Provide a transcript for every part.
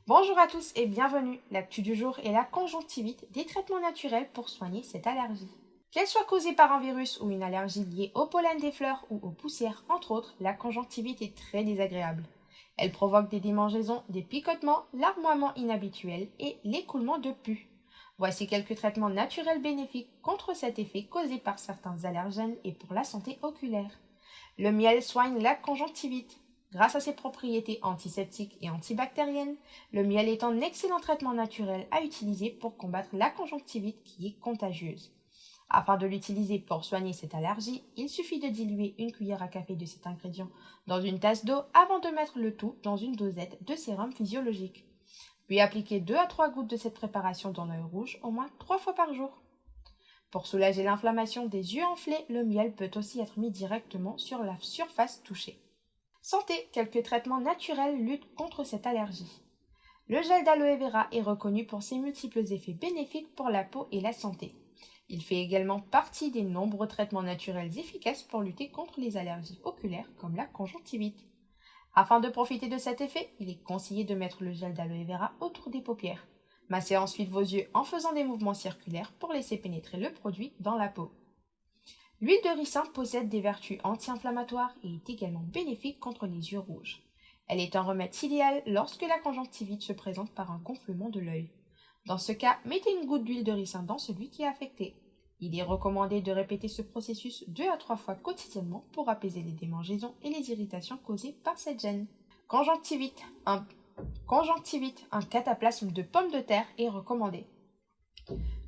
Bonjour à tous et bienvenue. L'actu du jour est la conjonctivite, des traitements naturels pour soigner cette allergie. Qu'elle soit causée par un virus ou une allergie liée au pollen des fleurs ou aux poussières, entre autres, la conjonctivite est très désagréable. Elle provoque des démangeaisons, des picotements, larmoiements inhabituels et l'écoulement de pus. Voici quelques traitements naturels bénéfiques contre cet effet causé par certains allergènes et pour la santé oculaire. Le miel soigne la conjonctivite. Grâce à ses propriétés antiseptiques et antibactériennes, le miel est un excellent traitement naturel à utiliser pour combattre la conjonctivite qui est contagieuse. Afin de l'utiliser pour soigner cette allergie, il suffit de diluer une cuillère à café de cet ingrédient dans une tasse d'eau avant de mettre le tout dans une dosette de sérum physiologique. Puis appliquer 2 à 3 gouttes de cette préparation dans l'œil rouge au moins 3 fois par jour. Pour soulager l'inflammation des yeux enflés, le miel peut aussi être mis directement sur la surface touchée. Santé, quelques traitements naturels luttent contre cette allergie. Le gel d'aloe vera est reconnu pour ses multiples effets bénéfiques pour la peau et la santé. Il fait également partie des nombreux traitements naturels efficaces pour lutter contre les allergies oculaires comme la conjonctivite. Afin de profiter de cet effet, il est conseillé de mettre le gel d'aloe vera autour des paupières. Massez ensuite vos yeux en faisant des mouvements circulaires pour laisser pénétrer le produit dans la peau. L'huile de ricin possède des vertus anti-inflammatoires et est également bénéfique contre les yeux rouges. Elle est un remède idéal lorsque la conjonctivite se présente par un gonflement de l'œil. Dans ce cas, mettez une goutte d'huile de ricin dans celui qui est affecté. Il est recommandé de répéter ce processus 2 à 3 fois quotidiennement pour apaiser les démangeaisons et les irritations causées par cette gêne. Conjonctivite, un cataplasme de pommes de terre est recommandé.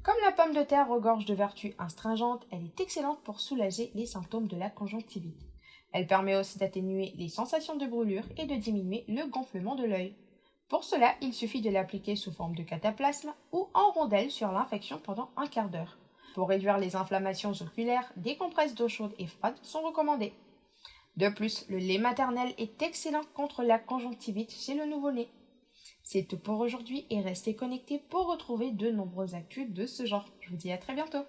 Comme la pomme de terre regorge de vertus astringentes, elle est excellente pour soulager les symptômes de la conjonctivite. Elle permet aussi d'atténuer les sensations de brûlure et de diminuer le gonflement de l'œil. Pour cela, il suffit de l'appliquer sous forme de cataplasme ou en rondelle sur l'infection pendant un quart d'heure. Pour réduire les inflammations oculaires, des compresses d'eau chaude et froide sont recommandées. De plus, le lait maternel est excellent contre la conjonctivite chez le nouveau-né. C'est tout pour aujourd'hui et restez connectés pour retrouver de nombreuses actus de ce genre. Je vous dis à très bientôt.